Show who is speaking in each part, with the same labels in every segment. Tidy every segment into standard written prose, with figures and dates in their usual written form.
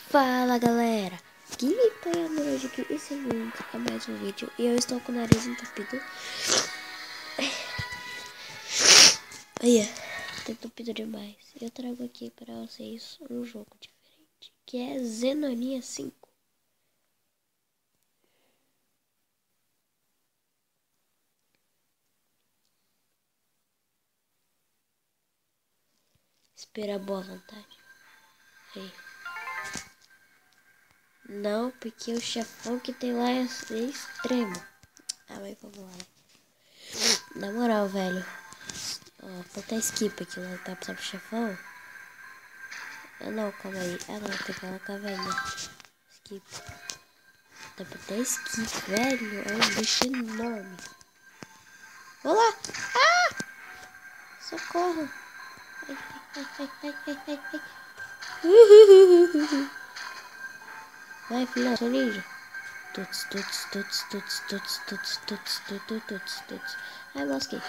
Speaker 1: Fala galera, Gameplay hoje aqui e seguinte a mais um vídeo e eu estou com o nariz entupido. Olha, tá entupido demais. Eu trago aqui para vocês um jogo diferente que é Zenonia 5. Espera a boa vontade. Aí. Não, porque o chefão que tem lá é extremo. Ah, mas vamos lá, né? Na moral, velho. Ó, falta skip aqui lá, tá pro chefão. Ah não, calma aí. Ah não, tem que colocar velho. Skip. Dá pra ter skip, velho. É um bicho enorme. Olá! Ah! Socorro! Ai, ai, ai, ai, ai, ai, ai. Vai, filha, sou ninja. Tuts, tuts, tuts, tuts, tuts, tuts, tuts, tuts, tuts, tuts. Ai, mosquei.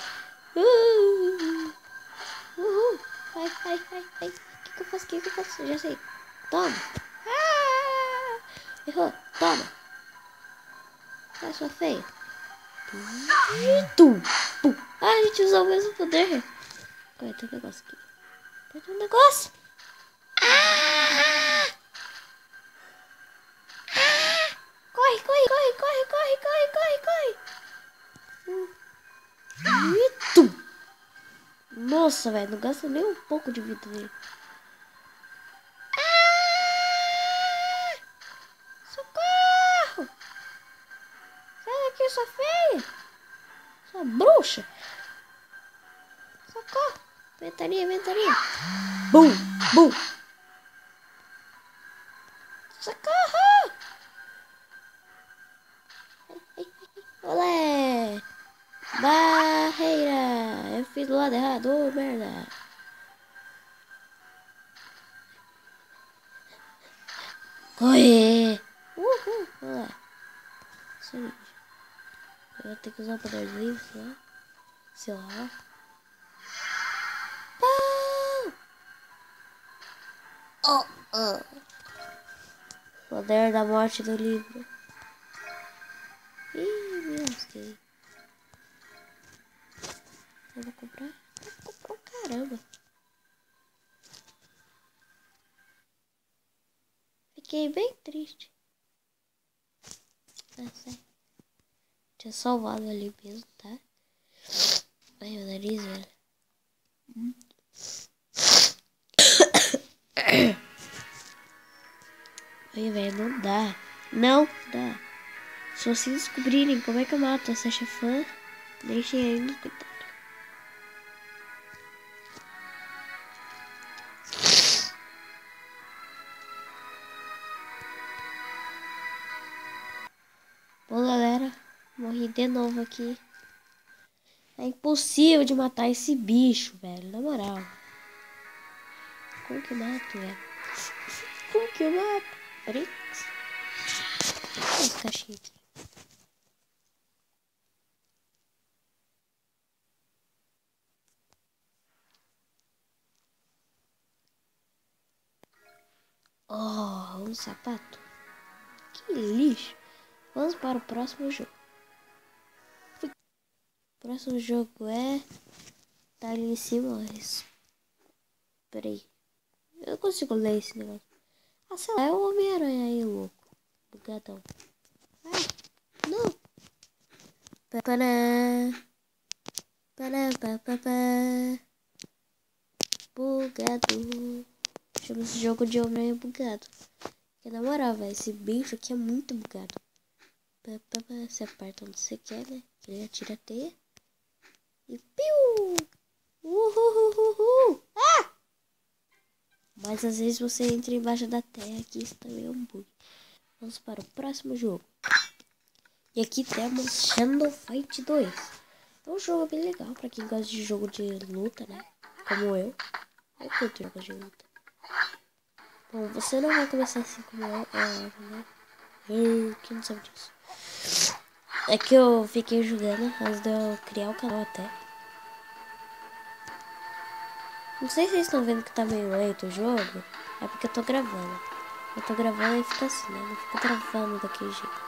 Speaker 1: Ai, ai, ai, ai. O que eu faço? O que eu faço? Já sei. Toma. Ah! Errou. Toma. Ai, sua feia. Tum. Pum. Ah, a gente usou o mesmo poder. Olha, tem um negócio aqui. Tem um negócio. Ah! Ah! Corre, corre, corre, corre, corre, corre, corre, corre. Tum. Nossa, velho, não gasta nem um pouco de vida nele. Ah! Socorro! Sai daqui, sua feia! Sua bruxa! Socorro! Ventania, ventania! Bum! Bum! Socorro! Olé! Barreira! Eu fiz do lado errado, ô merda! Corre! Uhul! Olé! Eu vou ter que usar o poder livre, sei lá. Oh, oh. Poder da morte do livro. Ih, me lasquei. Eu vou comprar? Vou comprar caramba. Fiquei bem triste. Nossa, tinha salvado ali mesmo, tá? Ai, meu nariz, velho. Ai, velho, não dá. Não dá. Se vocês descobrirem como é que eu mato essa chefã, deixem aí nos comentários. Bom, galera, morri de novo aqui. É impossível de matar esse bicho, velho, na moral. Como que eu mato, velho? Como que eu mato? Bricks? Esse cachimbo aqui. Oh, um sapato. Que lixo. Vamos para o próximo jogo. O próximo jogo é... Tá ali em cima, peraí. Eu não consigo ler esse negócio. Ah, sei lá, é o Homem-Aranha aí, louco. Bugadão. Ai, não. Pará. Pará, pá, pá, pá. Bugado. Chama esse jogo de Homem-Aranha bugado. Porque na moral, velho, esse bicho aqui é muito bugado. Pá, pá, pá. Você aperta onde você quer, né? Ele atira a teia. E piu! Uhul! Ah! Mas às vezes você entra embaixo da terra, que isso também é um bug. Vamos para o próximo jogo. E aqui temos Shadow Fight 2. É um jogo bem legal para quem gosta de jogo de luta, né? Como eu. Eu curto jogos de luta. Bom, você não vai começar assim como eu, é óbvio, né? Eu que não sabe disso. É que eu fiquei jogando antes de eu criar o canal até. Não sei se vocês estão vendo que tá meio lento o jogo. É porque eu tô gravando. Eu tô gravando e fica assim, né? Não fica travando daquele jeito.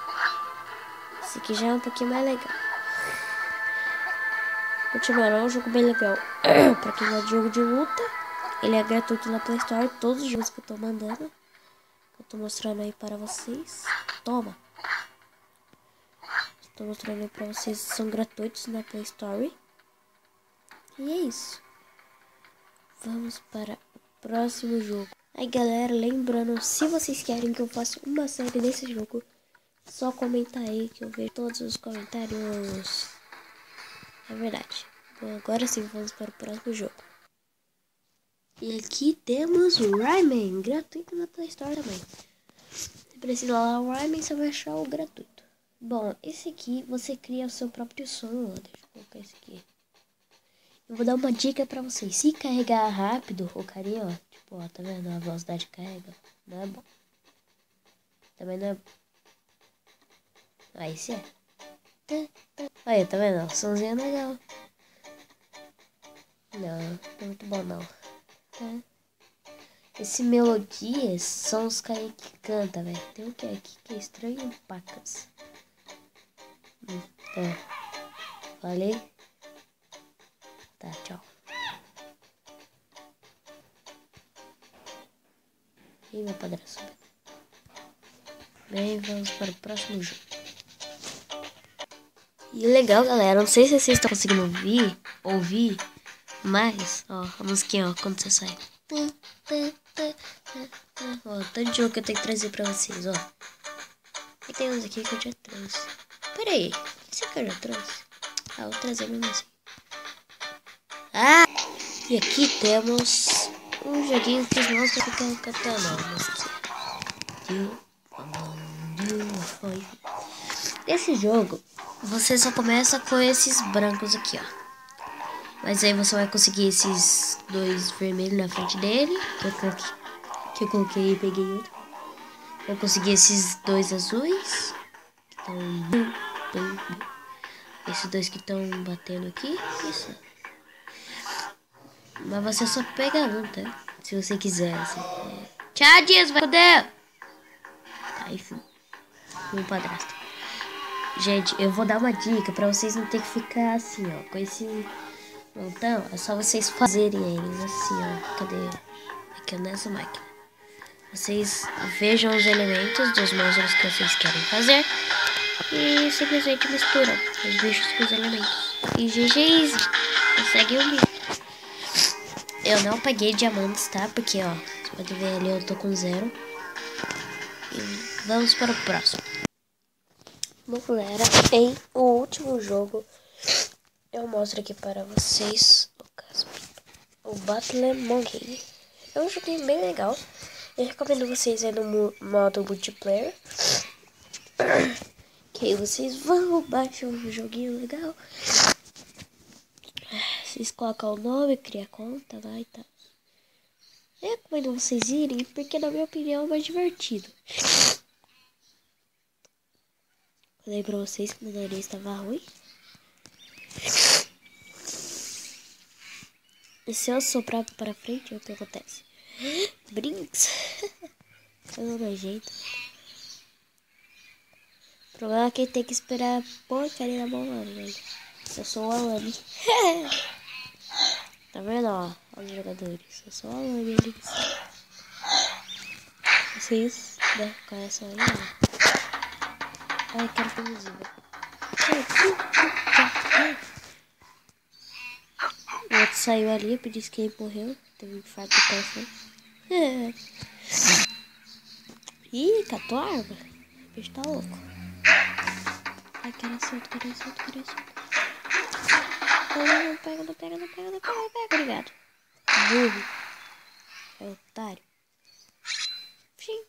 Speaker 1: Esse aqui já é um pouquinho mais legal. Continuando, é um jogo bem legal. Pra quem gosta de jogo de luta, ele é gratuito na Play Store. Todos os jogos que eu tô mandando, eu tô mostrando aí para vocês. Toma! Tô mostrando aí pra vocês, são gratuitos na Play Store. E é isso. Vamos para o próximo jogo. Aí galera, lembrando, se vocês querem que eu faça uma série desse jogo, só comenta aí que eu vejo todos os comentários. É verdade. Bom, agora sim, vamos para o próximo jogo. E aqui temos o Rayman, gratuito na Play Store também. Se precisa lá o Rayman, você vai achar o gratuito. Bom, esse aqui você cria o seu próprio som. Deixa eu colocar esse aqui. Eu vou dar uma dica pra vocês. Se carregar rápido o carinha, ó. Tipo, ó, tá vendo? A velocidade carrega. Não é bom. Também não é... Ah, esse é. Aí, tá vendo? O somzinho é legal. Não é muito bom não. Esse melodias são os caras que cantam, velho. Tem um que é aqui que é estranho, pacas. Falei? Tá, tchau. E meu padrasto. Bem, vamos para o próximo jogo. E legal, galera. Não sei se vocês estão conseguindo ouvir, mas, ó, a musiquinha, ó, quando você sai. Ó, tanto jogo que eu tenho que trazer pra vocês, ó. E tem uns aqui que eu já trouxe. Pera aí, esse aqui eu já trouxe. Ah, vou trazer mesmo assim. Ah! E aqui temos um joguinho que mostra que eu quero cantar não. Esse jogo, você só começa com esses brancos aqui, ó. Mas aí você vai conseguir esses dois vermelhos na frente dele. Que eu coloquei e peguei outro. Vai conseguir esses dois azuis. Que estão... Esses dois que estão batendo aqui. Isso. Mas você só pega um, tá? Se você quiser, assim. Tchau, Dias, vai poder! Tá, enfim. Meu padrasto. Gente, eu vou dar uma dica pra vocês não terem que ficar assim, ó. Com esse montão, é só vocês fazerem eles assim, ó. Cadê? Aqui nessa máquina. Vocês vejam os elementos dos monstros que vocês querem fazer. E simplesmente misturam os bichos com os elementos. E GG easy. Consegue um bicho. Eu não peguei diamantes, tá? Porque, ó, você pode ver ali, eu tô com 0. E vamos para o próximo. Bom, galera, em o último jogo, eu mostro aqui para vocês o Battle Monkey. É um joguinho bem legal. Eu recomendo vocês aí no modo multiplayer. Que aí vocês vão baixar um joguinho legal. Vocês colocam o nome, cria a conta lá e tal. Eu recomendo vocês irem, porque na minha opinião é mais divertido. Falei pra vocês que meu nariz estava ruim. E se eu soprar para frente, o que acontece? Brinks. Eu não jeito. O problema é que tem que esperar a porcaria da mão, velho. Eu sou o Alane. Tá vendo, ó? Os jogadores. Eu sou o Alane ali. Vocês, né? Conhecem aí, ó. Ai, quero ser invisível. O outro saiu ali, por isso que ele morreu. Teve um infarto do coração. Ih, catou a arma. O bicho tá louco. Ai, quero solto. Não pega. Obrigado. Burro. É otário. Fim.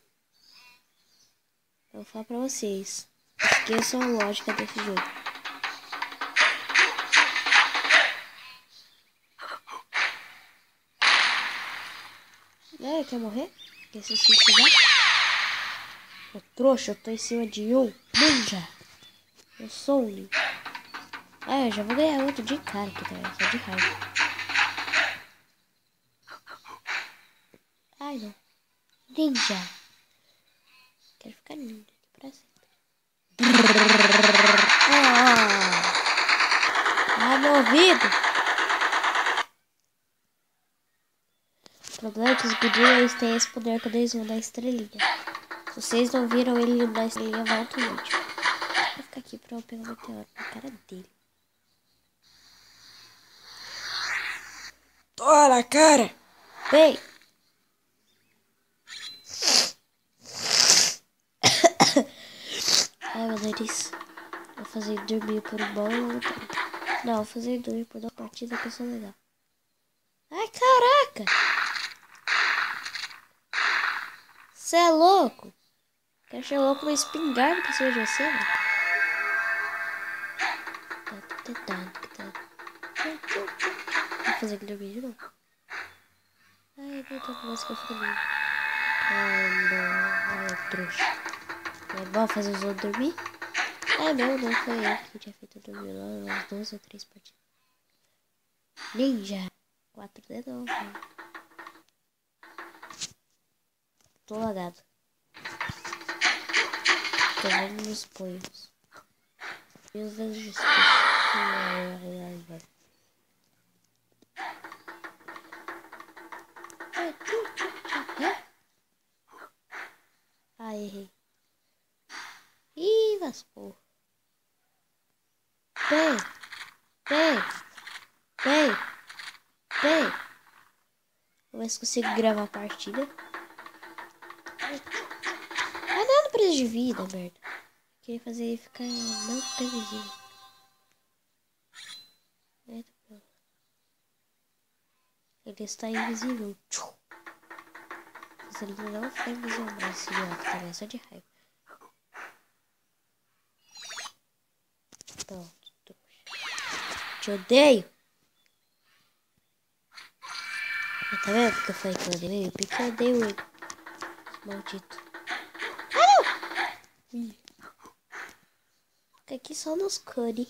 Speaker 1: Eu vou falar pra vocês. Esqueçam a lógica desse jogo. Quer morrer? Quer se suicidar? Ô trouxa, eu tô em cima de um ninja. Eu sou um ninja. Ah, eu já vou ganhar outro de cara aqui também, só de raiva. Ai, não. Ninja. Quero ficar ninja aqui pra sempre. Meu ouvido. O problema é que os gudinhos têm esse poder quando eles vão dar estrelinha. Se vocês não viram ele dar estrelinha, volta o vídeo. Vou ficar aqui pra eu pegar o meteoro na cara dele.
Speaker 2: Toma na cara!
Speaker 1: Bem. Ai, meu nariz. Vou fazer ele dormir por um bom longo tempo. Não, vou fazer ele dormir por 2 partidas que eu sou legal. Ai, caraca! Você é louco? Quero ser louco uma espingarda pra cima de você, velho. Vou fazer ele dormir de novo. Ai, não tô mais que eu fico lindo. Ai, não. Ai, trouxa. É bom fazer os outros dormir? É meu, não foi eu que tinha feito dormir lá umas 2 ou 3 partidas. Ninja. 4 de novo. Tô lagado. Tô vendo nos punhos. Meus dedos de Ai, errei. Ih, vaspou. Bem. Vamos ver se consigo gravar a partida. Ah, não precisa de vida, merda. Queria fazer ele ficar... não ficar invisível. Ele está invisível. Mas ele não fica invisível mais, esse idiota também, só de raiva. Pronto. Te odeio. Mas tá vendo porque eu falei que eu odeio ele? Porque eu odeio ele. Maldito. Ah, não! Fica aqui só nos cone.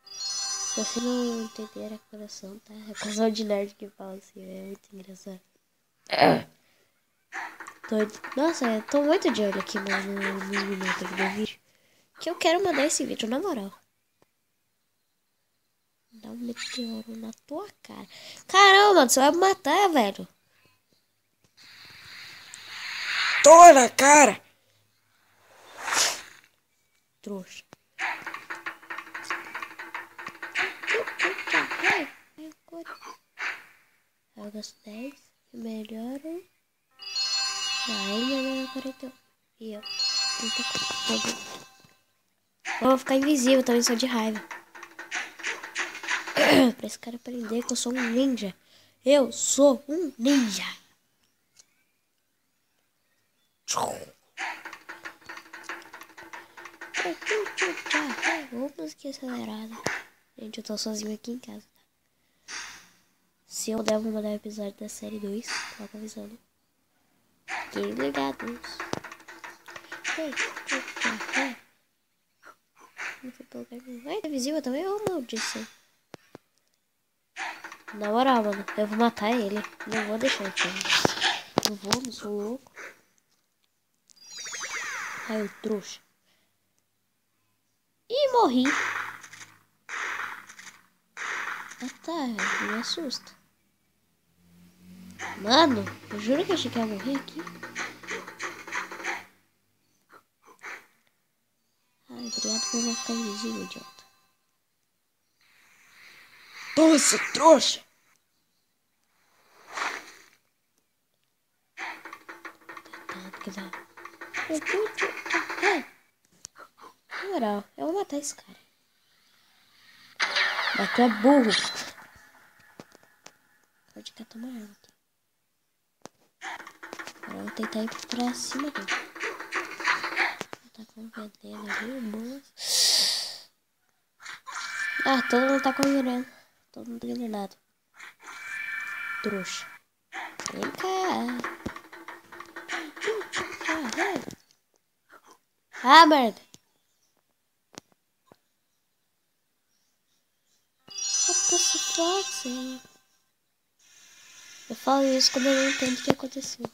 Speaker 1: Se você não entender a coração, tá? É casal de nerd que fala assim, é muito engraçado. Nossa, eu tô muito de olho aqui nos minutos do vídeo. Que eu quero mandar esse vídeo, na moral. Dá um meteoro na tua cara. Caramba, você vai me matar, velho.
Speaker 2: Toma na cara!
Speaker 1: Trouxa. Eu gosto 10. Melhora. Aí melhora 41. E ó. 34. Eu vou ficar invisível também, só de raiva. Pra esse cara aprender que eu sou um ninja. Eu sou um ninja. Música acelerada. Gente, eu tô sozinho aqui em casa. Se eu der, vou mandar um episódio da série 2. Logo avisando. Fiquem ligados. Não foi pra lugar nenhum. Vai, é visível também? Ô, maldição. Na moral, mano, eu vou matar ele. Não vou deixar ele. Não vou, não sou louco. Ai, eu trouxa. Ih, morri. Ah, tá, me assusta. Mano, eu juro que eu achei que ia morrer aqui. Ai, obrigado por não ficar invisível, idiota.
Speaker 2: Toma, seu trouxa!
Speaker 1: Na moral, eu vou matar esse cara. Mas tu é burro. Pode catar uma arma aqui. Agora eu vou tentar ir pra cima dele. Tá com veneno ali, boa. Ah, todo mundo tá com veneno. Todo mundo tá envenenado. Trouxa. Vem cá. Ah, merda. Eu falo isso quando eu não entendo o que aconteceu.